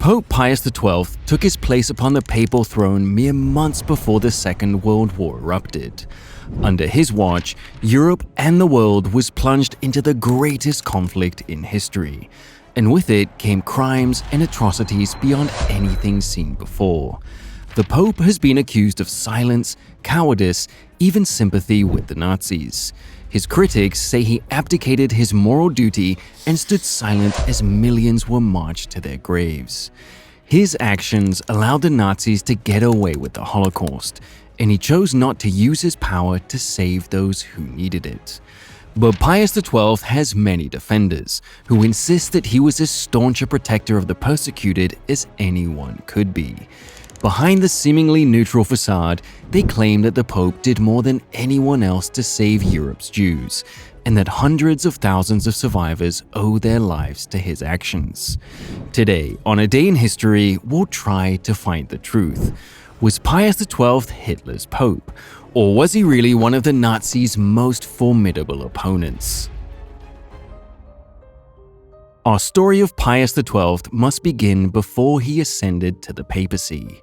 Pope Pius XII took his place upon the papal throne mere months before the Second World War erupted. Under his watch, Europe and the world was plunged into the greatest conflict in history, and with it came crimes and atrocities beyond anything seen before. The Pope has been accused of silence, cowardice, even sympathy with the Nazis. His critics say he abdicated his moral duty and stood silent as millions were marched to their graves. His actions allowed the Nazis to get away with the Holocaust, and he chose not to use his power to save those who needed it. But Pius XII has many defenders who insist that he was as staunch a protector of the persecuted as anyone could be. Behind the seemingly neutral facade, they claim that the Pope did more than anyone else to save Europe's Jews, and that hundreds of thousands of survivors owe their lives to his actions. Today, on A Day in History, we'll try to find the truth. Was Pius XII Hitler's Pope, or was he really one of the Nazis' most formidable opponents? Our story of Pius XII must begin before he ascended to the papacy.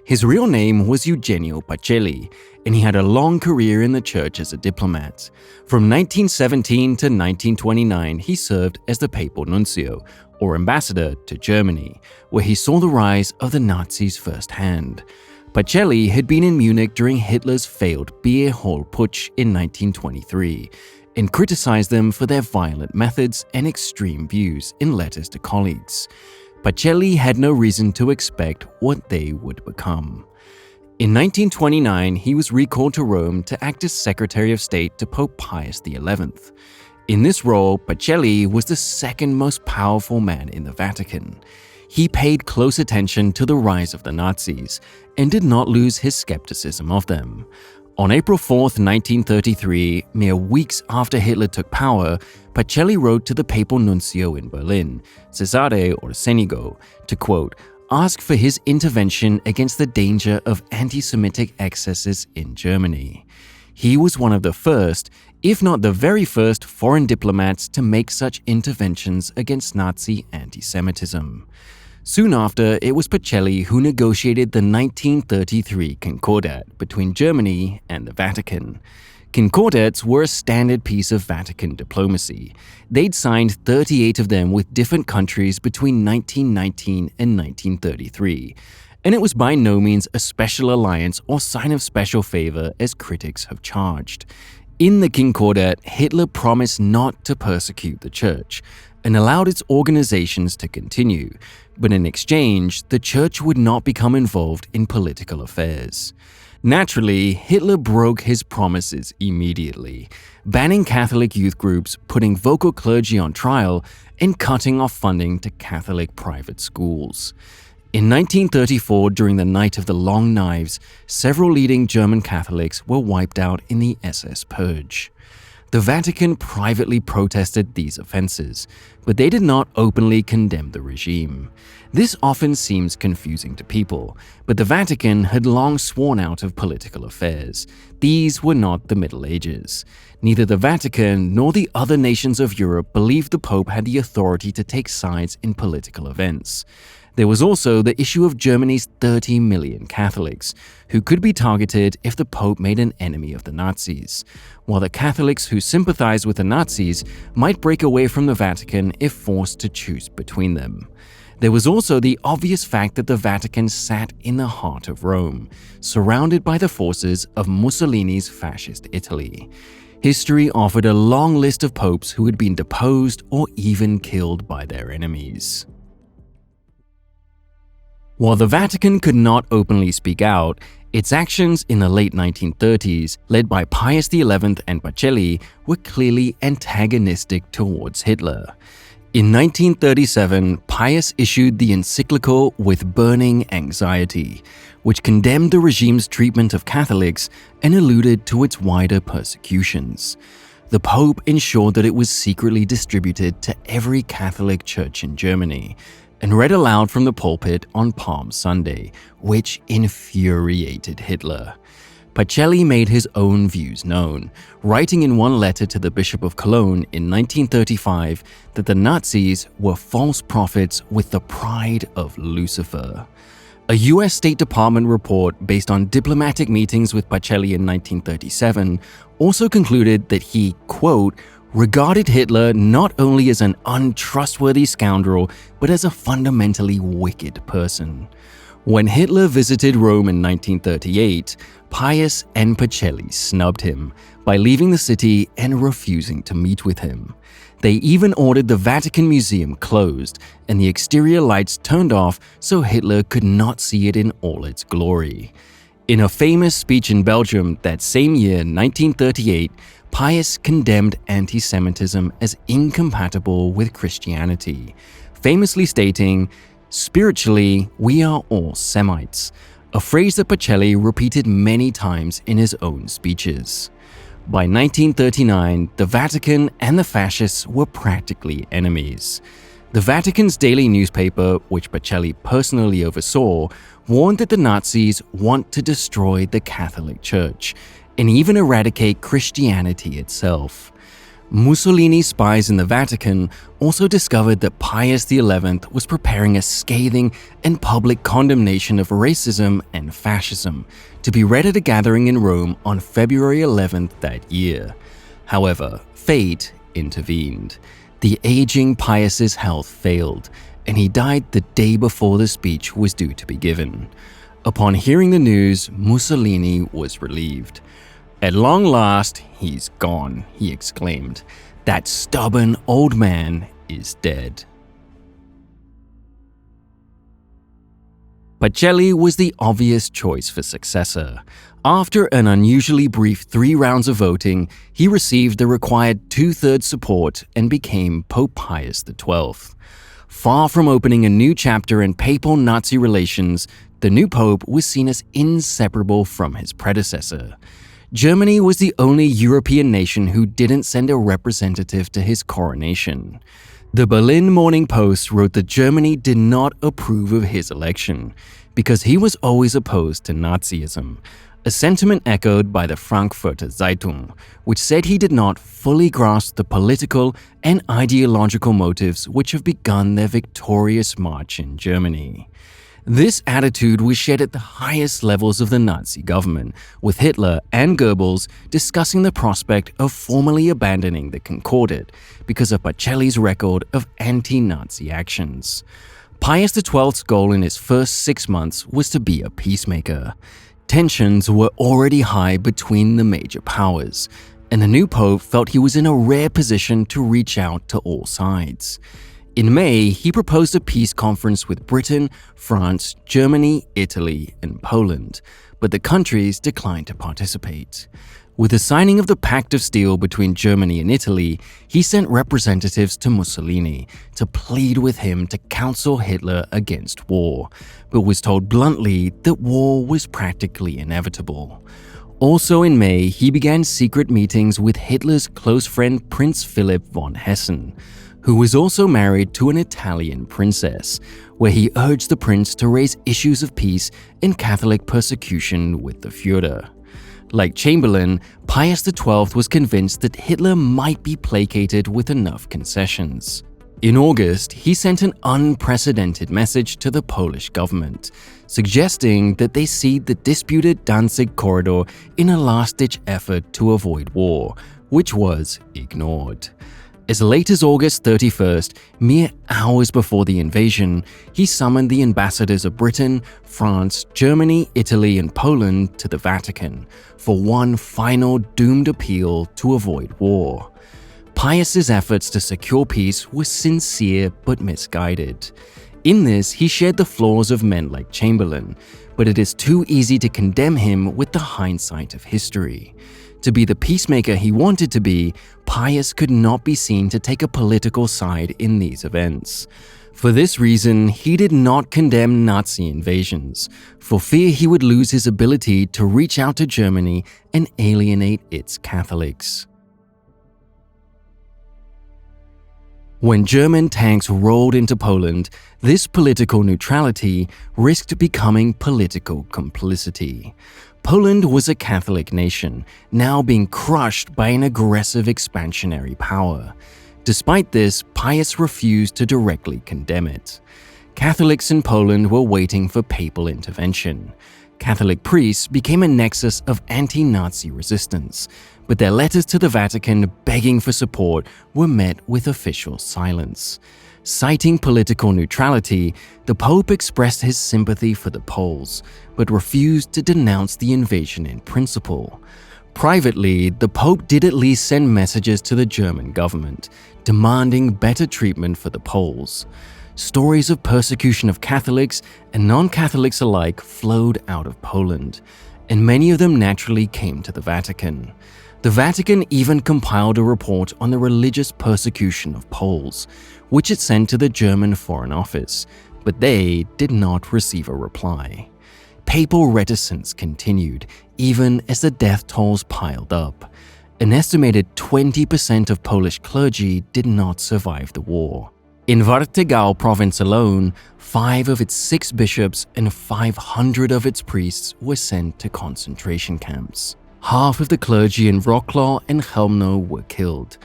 His real name was Eugenio Pacelli, and he had a long career in the church as a diplomat. From 1917 to 1929, he served as the papal nuncio, or ambassador, to Germany, where he saw the rise of the Nazis firsthand. Pacelli had been in Munich during Hitler's failed beer hall putsch in 1923, and criticized them for their violent methods and extreme views in letters to colleagues. Pacelli had no reason to expect what they would become. In 1929, he was recalled to Rome to act as Secretary of State to Pope Pius XI. In this role, Pacelli was the second most powerful man in the Vatican. He paid close attention to the rise of the Nazis and did not lose his skepticism of them. On April 4, 1933, mere weeks after Hitler took power, Pacelli wrote to the papal nuncio in Berlin, Cesare Orsenigo, to quote, ask for his intervention against the danger of anti-Semitic excesses in Germany. He was one of the first, if not the very first, foreign diplomats to make such interventions against Nazi anti-Semitism. Soon after, it was Pacelli who negotiated the 1933 concordat between Germany and the Vatican. Concordats were a standard piece of Vatican diplomacy. They'd signed 38 of them with different countries between 1919 and 1933, and it was by no means a special alliance or sign of special favor as critics have charged. In the concordat, Hitler promised not to persecute the church and allowed its organizations to continue, but in exchange, the church would not become involved in political affairs. Naturally, Hitler broke his promises immediately, banning Catholic youth groups, putting vocal clergy on trial, and cutting off funding to Catholic private schools. In 1934, during the Night of the Long Knives, several leading German Catholics were wiped out in the SS Purge. The Vatican privately protested these offenses, but they did not openly condemn the regime. This often seems confusing to people, but the Vatican had long sworn out of political affairs. These were not the Middle Ages. Neither the Vatican nor the other nations of Europe believed the Pope had the authority to take sides in political events. There was also the issue of Germany's 30 million Catholics, who could be targeted if the Pope made an enemy of the Nazis, while the Catholics who sympathized with the Nazis might break away from the Vatican if forced to choose between them. There was also the obvious fact that the Vatican sat in the heart of Rome, surrounded by the forces of Mussolini's fascist Italy. History offered a long list of popes who had been deposed or even killed by their enemies. While the Vatican could not openly speak out, its actions in the late 1930s, led by Pius XI and Pacelli, were clearly antagonistic towards Hitler. In 1937, Pius issued the encyclical With Burning Anxiety, which condemned the regime's treatment of Catholics and alluded to its wider persecutions. The Pope ensured that it was secretly distributed to every Catholic church in Germany, and read aloud from the pulpit on Palm Sunday, which infuriated Hitler. Pacelli made his own views known, writing in one letter to the Bishop of Cologne in 1935 that the Nazis were false prophets with the pride of Lucifer. A US State Department report based on diplomatic meetings with Pacelli in 1937 also concluded that he, quote, regarded Hitler not only as an untrustworthy scoundrel, but as a fundamentally wicked person. When Hitler visited Rome in 1938, Pius and Pacelli snubbed him by leaving the city and refusing to meet with him. They even ordered the Vatican Museum closed and the exterior lights turned off so Hitler could not see it in all its glory. In a famous speech in Belgium that same year, 1938, Pius condemned anti-Semitism as incompatible with Christianity, famously stating, "Spiritually, we are all Semites," a phrase that Pacelli repeated many times in his own speeches. By 1939, the Vatican and the fascists were practically enemies. The Vatican's daily newspaper, which Pacelli personally oversaw, warned that the Nazis want to destroy the Catholic Church and even eradicate Christianity itself. Mussolini's spies in the Vatican also discovered that Pius XI was preparing a scathing and public condemnation of racism and fascism to be read at a gathering in Rome on February 11th that year. However, fate intervened. The aging Pius's health failed, and he died the day before the speech was due to be given. Upon hearing the news, Mussolini was relieved. "At long last, he's gone," he exclaimed. "That stubborn old man is dead." Pacelli was the obvious choice for successor. After an unusually brief 3 rounds of voting, he received the required 2/3 support and became Pope Pius XII. Far from opening a new chapter in papal Nazi relations, the new pope was seen as inseparable from his predecessor. Germany was the only European nation who didn't send a representative to his coronation. The Berlin Morning Post wrote that Germany did not approve of his election because he was always opposed to Nazism, a sentiment echoed by the Frankfurter Zeitung, which said he did not fully grasp the political and ideological motives which have begun their victorious march in Germany. This attitude was shared at the highest levels of the Nazi government, with Hitler and Goebbels discussing the prospect of formally abandoning the concordat because of Pacelli's record of anti-Nazi actions. Pius XII's goal in his first 6 months was to be a peacemaker. Tensions were already high between the major powers, and the new pope felt he was in a rare position to reach out to all sides. In May, he proposed a peace conference with Britain, France, Germany, Italy, and Poland, but the countries declined to participate. With the signing of the Pact of Steel between Germany and Italy, he sent representatives to Mussolini to plead with him to counsel Hitler against war, but was told bluntly that war was practically inevitable. Also in May, he began secret meetings with Hitler's close friend Prince Philip von Hessen, who was also married to an Italian princess, where he urged the prince to raise issues of peace and Catholic persecution with the Führer. Like Chamberlain, Pius XII was convinced that Hitler might be placated with enough concessions. In August, he sent an unprecedented message to the Polish government, suggesting that they cede the disputed Danzig corridor in a last-ditch effort to avoid war, which was ignored. As late as August 31st, mere hours before the invasion, he summoned the ambassadors of Britain, France, Germany, Italy, and Poland to the Vatican for one final doomed appeal to avoid war. Pius's efforts to secure peace were sincere but misguided. In this, he shared the flaws of men like Chamberlain, but it is too easy to condemn him with the hindsight of history. To be the peacemaker he wanted to be, Pius could not be seen to take a political side in these events. For this reason, he did not condemn Nazi invasions, for fear he would lose his ability to reach out to Germany and alienate its Catholics. When German tanks rolled into Poland, this political neutrality risked becoming political complicity. Poland was a Catholic nation, now being crushed by an aggressive expansionary power. Despite this, Pius refused to directly condemn it. Catholics in Poland were waiting for papal intervention. Catholic priests became a nexus of anti-Nazi resistance, but their letters to the Vatican begging for support were met with official silence. Citing political neutrality, the Pope expressed his sympathy for the Poles, but refused to denounce the invasion in principle. Privately, the Pope did at least send messages to the German government, demanding better treatment for the Poles. Stories of persecution of Catholics and non-Catholics alike flowed out of Poland, and many of them naturally came to the Vatican. The Vatican even compiled a report on the religious persecution of Poles, which it sent to the German Foreign Office, but they did not receive a reply. Papal reticence continued, even as the death tolls piled up. An estimated 20% of Polish clergy did not survive the war. In Wartegau province alone, 5 of its 6 bishops and 500 of its priests were sent to concentration camps. Half of the clergy in Wrocław and Chełmno were killed,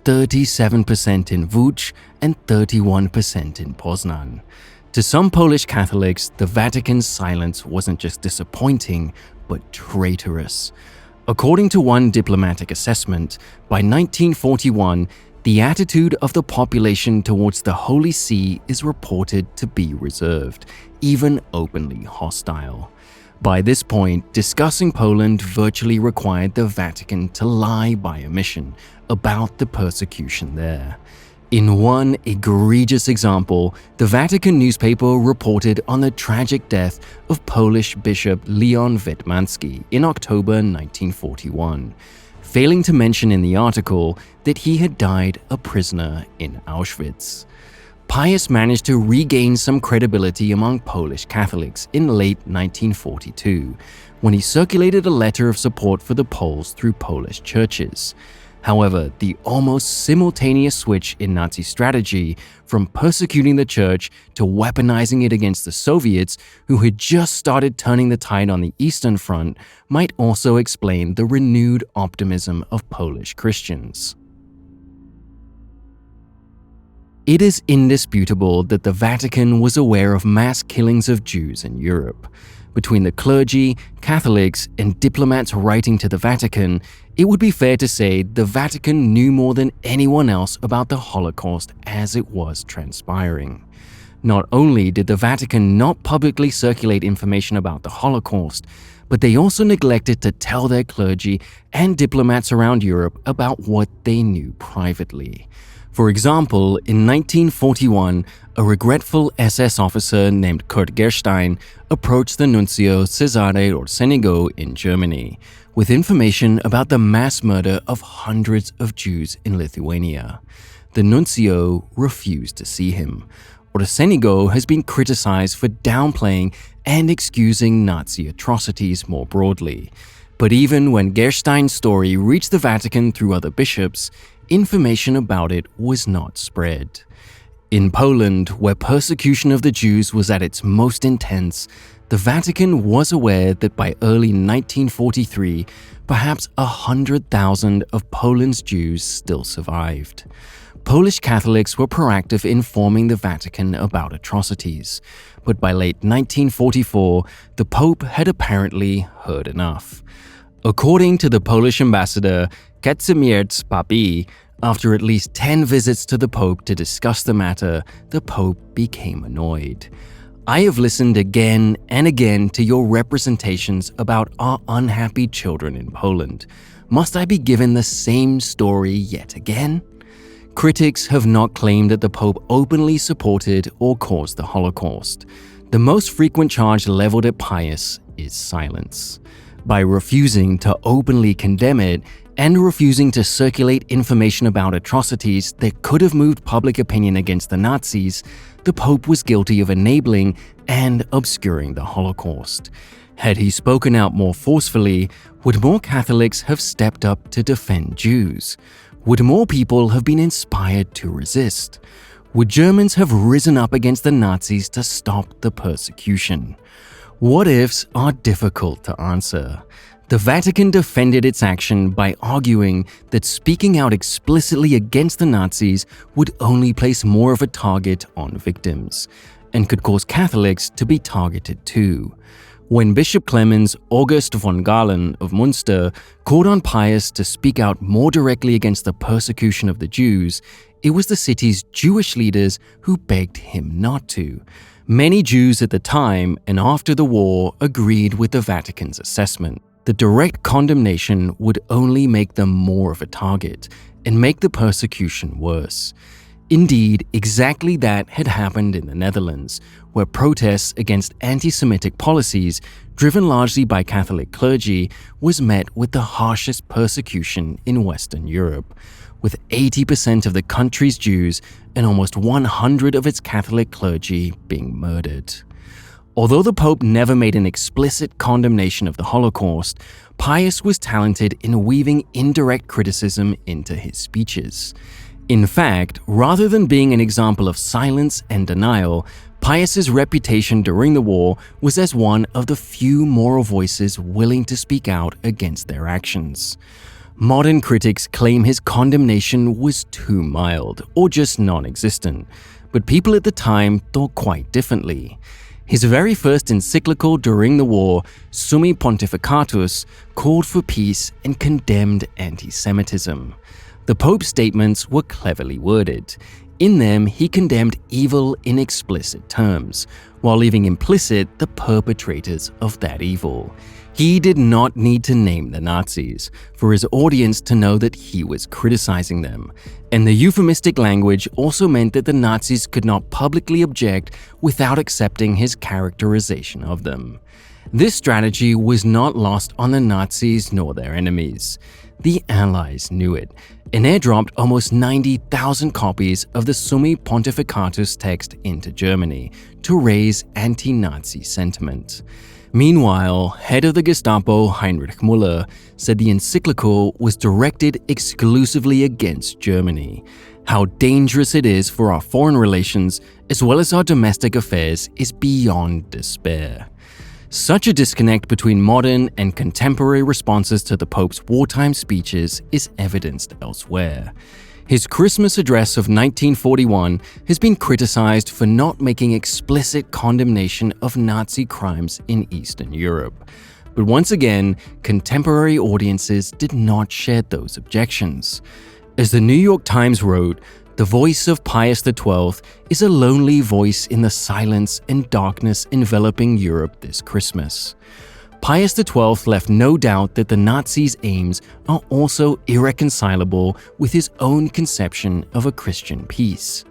37% in Łódź and 31% in Poznan. To some Polish Catholics, the Vatican's silence wasn't just disappointing, but traitorous. According to one diplomatic assessment, by 1941, the attitude of the population towards the Holy See is reported to be reserved, even openly hostile. By this point, discussing Poland virtually required the Vatican to lie by omission about the persecution there. In one egregious example, the Vatican newspaper reported on the tragic death of Polish Bishop Leon Wetmanski in October 1941, failing to mention in the article that he had died a prisoner in Auschwitz. Pius managed to regain some credibility among Polish Catholics in late 1942, when he circulated a letter of support for the Poles through Polish churches. However, the almost simultaneous switch in Nazi strategy from persecuting the church to weaponizing it against the Soviets, who had just started turning the tide on the Eastern Front, might also explain the renewed optimism of Polish Christians. It is indisputable that the Vatican was aware of mass killings of Jews in Europe. Between the clergy, Catholics, and diplomats writing to the Vatican, it would be fair to say the Vatican knew more than anyone else about the Holocaust as it was transpiring. Not only did the Vatican not publicly circulate information about the Holocaust, but they also neglected to tell their clergy and diplomats around Europe about what they knew privately. For example, in 1941, a regretful SS officer named Kurt Gerstein approached the nuncio Cesare Orsenigo in Germany with information about the mass murder of hundreds of Jews in Lithuania. The nuncio refused to see him. Orsenigo has been criticized for downplaying and excusing Nazi atrocities more broadly. But even when Gerstein's story reached the Vatican through other bishops, information about it was not spread. In Poland, where persecution of the Jews was at its most intense, the Vatican was aware that by early 1943, perhaps 100,000 of Poland's Jews still survived. Polish Catholics were proactive in informing the Vatican about atrocities, but by late 1944, the Pope had apparently heard enough. According to the Polish ambassador Kazimierz Papi, after at least 10 visits to the Pope to discuss the matter, the Pope became annoyed. "I have listened again and again to your representations about our unhappy children in Poland. Must I be given the same story yet again?" Critics have not claimed that the Pope openly supported or caused the Holocaust. The most frequent charge leveled at Pius is silence. By refusing to openly condemn it and refusing to circulate information about atrocities that could have moved public opinion against the Nazis, the Pope was guilty of enabling and obscuring the Holocaust. Had he spoken out more forcefully, would more Catholics have stepped up to defend Jews? Would more people have been inspired to resist? Would Germans have risen up against the Nazis to stop the persecution? What ifs are difficult to answer. The Vatican defended its action by arguing that speaking out explicitly against the Nazis would only place more of a target on victims, and could cause Catholics to be targeted too. When Bishop Clemens August von Galen of Munster called on Pius to speak out more directly against the persecution of the Jews, it was the city's Jewish leaders who begged him not to. Many Jews at the time and after the war agreed with the Vatican's assessment. The direct condemnation would only make them more of a target and make the persecution worse. Indeed, exactly that had happened in the Netherlands, where protests against anti-Semitic policies, driven largely by Catholic clergy, was met with the harshest persecution in Western Europe, with 80% of the country's Jews and almost 100 of its Catholic clergy being murdered. Although the Pope never made an explicit condemnation of the Holocaust, Pius was talented in weaving indirect criticism into his speeches. In fact, rather than being an example of silence and denial, Pius's reputation during the war was as one of the few moral voices willing to speak out against their actions. Modern critics claim his condemnation was too mild or just non-existent, but people at the time thought quite differently. His very first encyclical during the war, Summi Pontificatus, called for peace and condemned anti-Semitism. The Pope's statements were cleverly worded. In them, he condemned evil in explicit terms, while leaving implicit the perpetrators of that evil. He did not need to name the Nazis for his audience to know that he was criticizing them, and the euphemistic language also meant that the Nazis could not publicly object without accepting his characterization of them. This strategy was not lost on the Nazis nor their enemies. The Allies knew it, and airdropped almost 90,000 copies of the Summi Pontificatus text into Germany to raise anti-Nazi sentiment. Meanwhile, head of the Gestapo Heinrich Müller said the encyclical was directed exclusively against Germany. How dangerous it is for our foreign relations as well as our domestic affairs is beyond despair. Such a disconnect between modern and contemporary responses to the Pope's wartime speeches is evidenced elsewhere. His Christmas address of 1941 has been criticized for not making explicit condemnation of Nazi crimes in Eastern Europe. But once again, contemporary audiences did not share those objections. As the New York Times wrote, the voice of Pius XII is a lonely voice in the silence and darkness enveloping Europe this Christmas. Pius XII left no doubt that the Nazis' aims are also irreconcilable with his own conception of a Christian peace.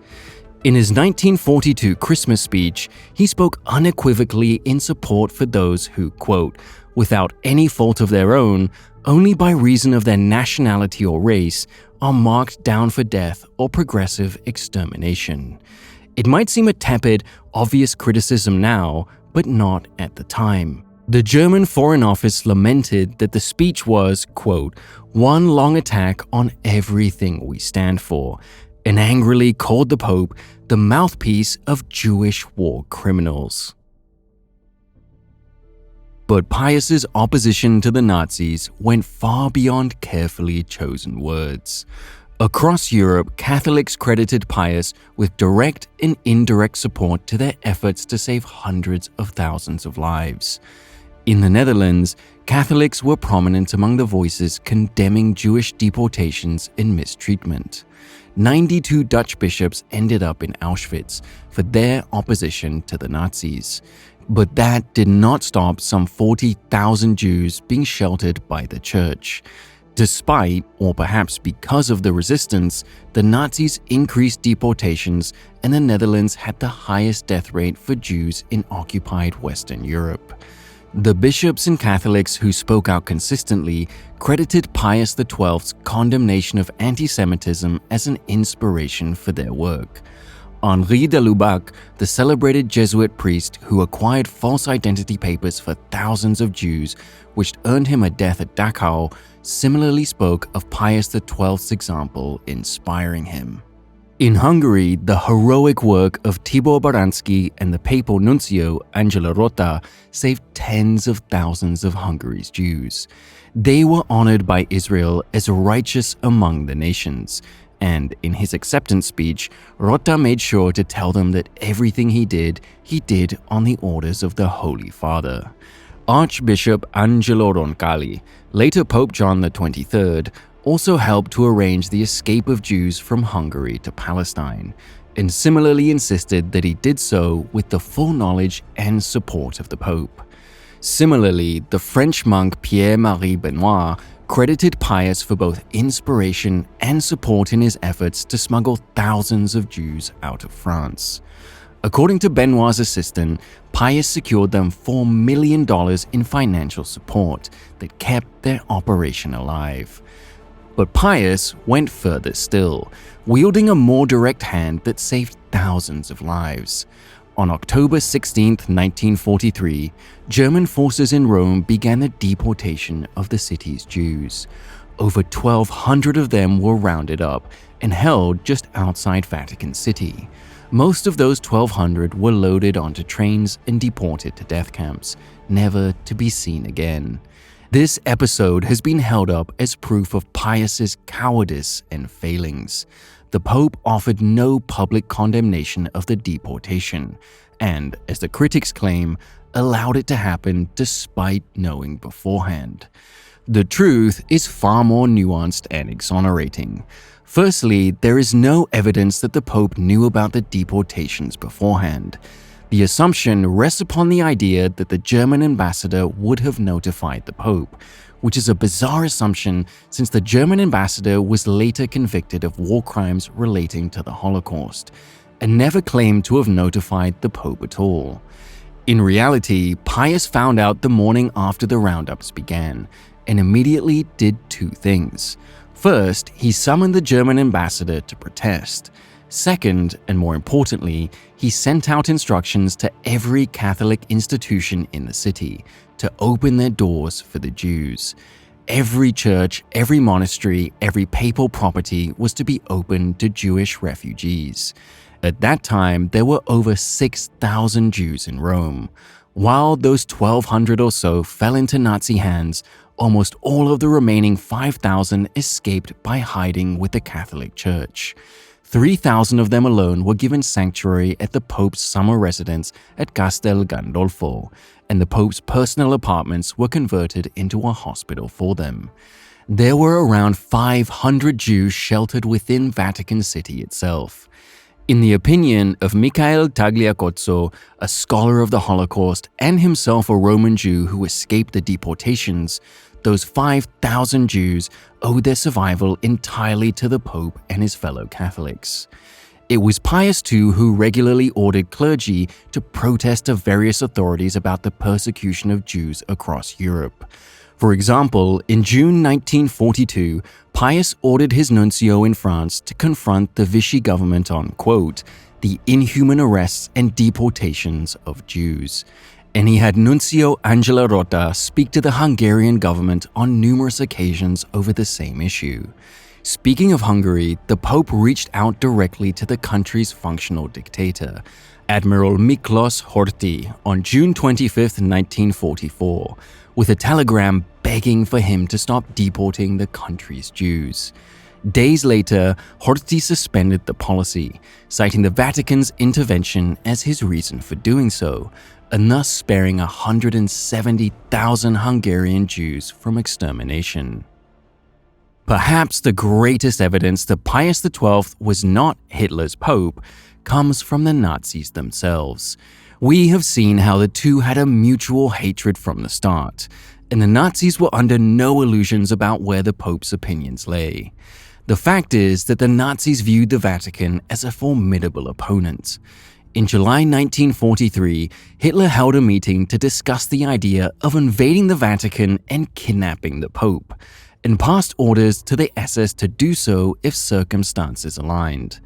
In his 1942 Christmas speech, he spoke unequivocally in support for those who, quote, without any fault of their own, only by reason of their nationality or race, are marked down for death or progressive extermination. It might seem a tepid, obvious criticism now, but not at the time. The German Foreign Office lamented that the speech was, quote, one long attack on everything we stand for, and angrily called the Pope the mouthpiece of Jewish war criminals. But Pius's opposition to the Nazis went far beyond carefully chosen words. Across Europe, Catholics credited Pius with direct and indirect support to their efforts to save hundreds of thousands of lives. In the Netherlands, Catholics were prominent among the voices condemning Jewish deportations and mistreatment. 92 Dutch bishops ended up in Auschwitz for their opposition to the Nazis. But that did not stop some 40,000 Jews being sheltered by the church. Despite, or perhaps because of the resistance, the Nazis increased deportations and the Netherlands had the highest death rate for Jews in occupied Western Europe. The bishops and Catholics who spoke out consistently credited Pius XII's condemnation of anti-Semitism as an inspiration for their work. Henri de Lubac, the celebrated Jesuit priest who acquired false identity papers for thousands of Jews, which earned him a death at Dachau, similarly spoke of Pius XII's example inspiring him. In Hungary, the heroic work of Tibor Baranski and the papal nuncio Angela Rota saved tens of thousands of Hungary's Jews. They were honored by Israel as righteous among the nations, and in his acceptance speech, Rota made sure to tell them that everything he did on the orders of the Holy Father. Archbishop Angelo Roncalli, later Pope John XXIII, also helped to arrange the escape of Jews from Hungary to Palestine, and similarly insisted that he did so with the full knowledge and support of the Pope. Similarly, the French monk Pierre-Marie Benoit credited Pius for both inspiration and support in his efforts to smuggle thousands of Jews out of France. According to Benoit's assistant, Pius secured them $4 million in financial support that kept their operation alive. But Pius went further still, wielding a more direct hand that saved thousands of lives. On October 16, 1943, German forces in Rome began the deportation of the city's Jews. Over 1,200 of them were rounded up and held just outside Vatican City. Most of those 1,200 were loaded onto trains and deported to death camps, never to be seen again. This episode has been held up as proof of Pius's cowardice and failings. The Pope offered no public condemnation of the deportation and, as the critics claim, allowed it to happen despite knowing beforehand. The truth is far more nuanced and exonerating. Firstly, there is no evidence that the Pope knew about the deportations beforehand. The assumption rests upon the idea that the German ambassador would have notified the Pope, which is a bizarre assumption since the German ambassador was later convicted of war crimes relating to the Holocaust, and never claimed to have notified the Pope at all. In reality, Pius found out the morning after the roundups began, and immediately did two things. First, he summoned the German ambassador to protest. Second, and more importantly, he sent out instructions to every Catholic institution in the city to open their doors for the Jews. Every church, every monastery, every papal property was to be open to Jewish refugees. At that time, there were over 6,000 Jews in Rome. While those 1,200 or so fell into Nazi hands, almost all of the remaining 5,000 escaped by hiding with the Catholic Church. 3,000 of them alone were given sanctuary at the Pope's summer residence at Castel Gandolfo, and the Pope's personal apartments were converted into a hospital for them. There were around 500 Jews sheltered within Vatican City itself. In the opinion of Michael Tagliacozzo, a scholar of the Holocaust and himself a Roman Jew who escaped the deportations, those 5,000 Jews owed their survival entirely to the Pope and his fellow Catholics. It was Pius II who regularly ordered clergy to protest to various authorities about the persecution of Jews across Europe. For example, in June 1942, Pius ordered his nuncio in France to confront the Vichy government on, quote, the inhuman arrests and deportations of Jews. And he had Nuncio Angela Rota speak to the Hungarian government on numerous occasions over the same issue. Speaking of Hungary, the Pope reached out directly to the country's functional dictator, Admiral Miklos Horthy, on June 25, 1944, with a telegram begging for him to stop deporting the country's Jews. Days later, Horthy suspended the policy, citing the Vatican's intervention as his reason for doing so, and thus sparing 170,000 Hungarian Jews from extermination. Perhaps the greatest evidence that Pius XII was not Hitler's Pope comes from the Nazis themselves. We have seen how the two had a mutual hatred from the start, and the Nazis were under no illusions about where the Pope's opinions lay. The fact is that the Nazis viewed the Vatican as a formidable opponent. In July 1943, Hitler held a meeting to discuss the idea of invading the Vatican and kidnapping the Pope, and passed orders to the SS to do so if circumstances aligned.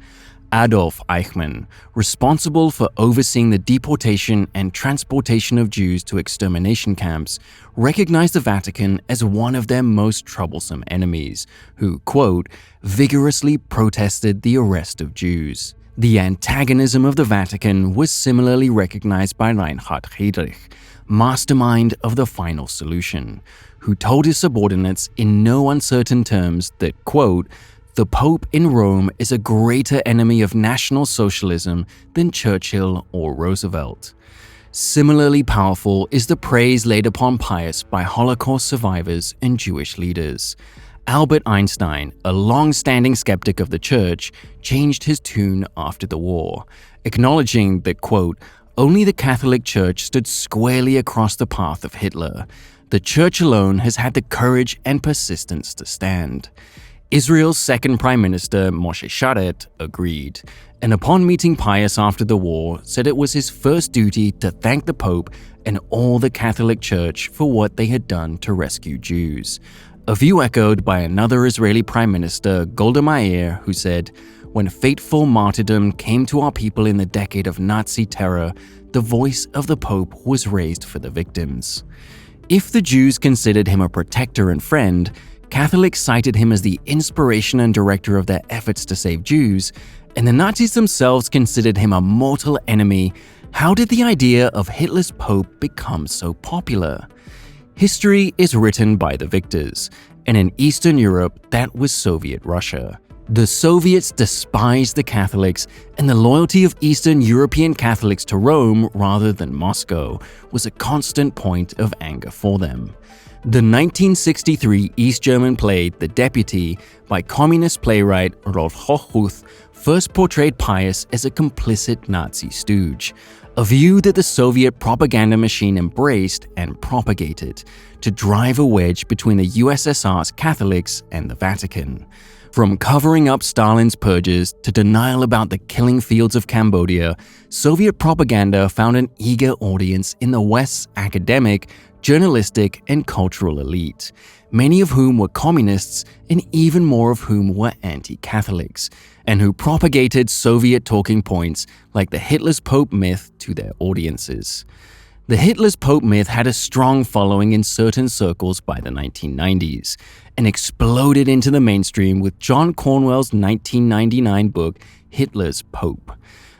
Adolf Eichmann, responsible for overseeing the deportation and transportation of Jews to extermination camps, recognized the Vatican as one of their most troublesome enemies, who, quote, vigorously protested the arrest of Jews. The antagonism of the Vatican was similarly recognized by Reinhard Heydrich, mastermind of the final solution, who told his subordinates in no uncertain terms that, quote, the Pope in Rome is a greater enemy of National Socialism than Churchill or Roosevelt. Similarly powerful is the praise laid upon Pius by Holocaust survivors and Jewish leaders. Albert Einstein, a long-standing skeptic of the Church, changed his tune after the war, acknowledging that, quote, only the Catholic Church stood squarely across the path of Hitler. The Church alone has had the courage and persistence to stand. Israel's second Prime Minister, Moshe Sharet, agreed, and upon meeting Pius after the war, said it was his first duty to thank the Pope and all the Catholic Church for what they had done to rescue Jews. A view echoed by another Israeli Prime Minister, Golda Meir, who said, when fateful martyrdom came to our people in the decade of Nazi terror, the voice of the Pope was raised for the victims. If the Jews considered him a protector and friend, Catholics cited him as the inspiration and director of their efforts to save Jews, and the Nazis themselves considered him a mortal enemy. How did the idea of Hitler's Pope become so popular? History is written by the victors, and in Eastern Europe, that was Soviet Russia. The Soviets despised the Catholics, and the loyalty of Eastern European Catholics to Rome rather than Moscow was a constant point of anger for them. The 1963 East German play The Deputy by communist playwright Rolf Hochhuth first portrayed Pius as a complicit Nazi stooge, a view that the Soviet propaganda machine embraced and propagated to drive a wedge between the USSR's Catholics and the Vatican. From covering up Stalin's purges to denial about the killing fields of Cambodia, Soviet propaganda found an eager audience in the West's academic, journalistic, and cultural elite, many of whom were communists and even more of whom were anti-Catholics, and who propagated Soviet talking points like the Hitler's Pope myth to their audiences. The Hitler's Pope myth had a strong following in certain circles by the 1990s, and exploded into the mainstream with John Cornwell's 1999 book, Hitler's Pope.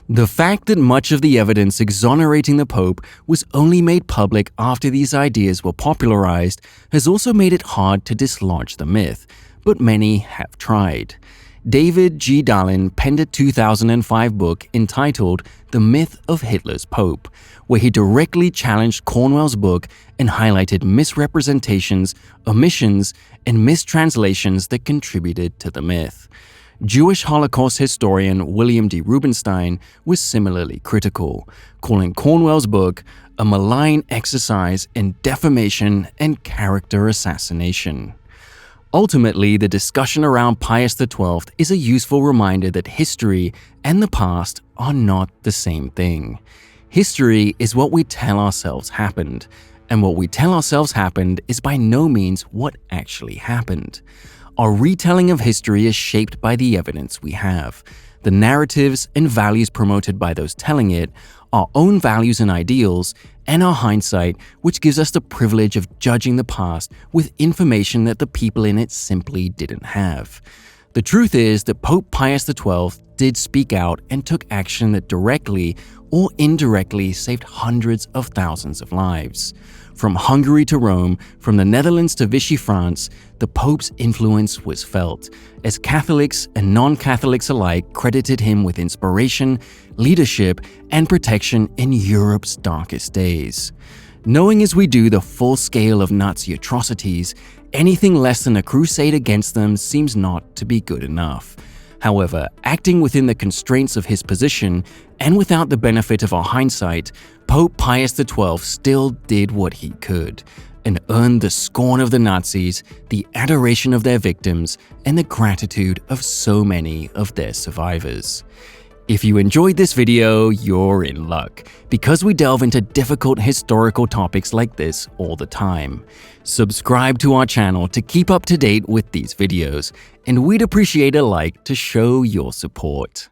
The fact that much of the evidence exonerating the Pope was only made public after these ideas were popularized has also made it hard to dislodge the myth, but many have tried. David G. Dallin penned a 2005 book entitled The Myth of Hitler's Pope, where he directly challenged Cornwell's book and highlighted misrepresentations, omissions, and mistranslations that contributed to the myth. Jewish Holocaust historian William D. Rubenstein was similarly critical, calling Cornwell's book a malign exercise in defamation and character assassination. Ultimately, the discussion around Pius XII is a useful reminder that history and the past are not the same thing. History is what we tell ourselves happened, and what we tell ourselves happened is by no means what actually happened. Our retelling of history is shaped by the evidence we have, the narratives and values promoted by those telling it, our own values and ideals, and our hindsight, which gives us the privilege of judging the past with information that the people in it simply didn't have. The truth is that Pope Pius XII did speak out and took action that directly or indirectly saved hundreds of thousands of lives. From Hungary to Rome, from the Netherlands to Vichy France, the Pope's influence was felt, as Catholics and non-Catholics alike credited him with inspiration, leadership, and protection in Europe's darkest days. Knowing as we do the full scale of Nazi atrocities, anything less than a crusade against them seems not to be good enough. However, acting within the constraints of his position and without the benefit of our hindsight, Pope Pius XII still did what he could and earned the scorn of the Nazis, the adoration of their victims, and the gratitude of so many of their survivors. If you enjoyed this video, you're in luck, because we delve into difficult historical topics like this all the time. Subscribe to our channel to keep up to date with these videos, and we'd appreciate a like to show your support.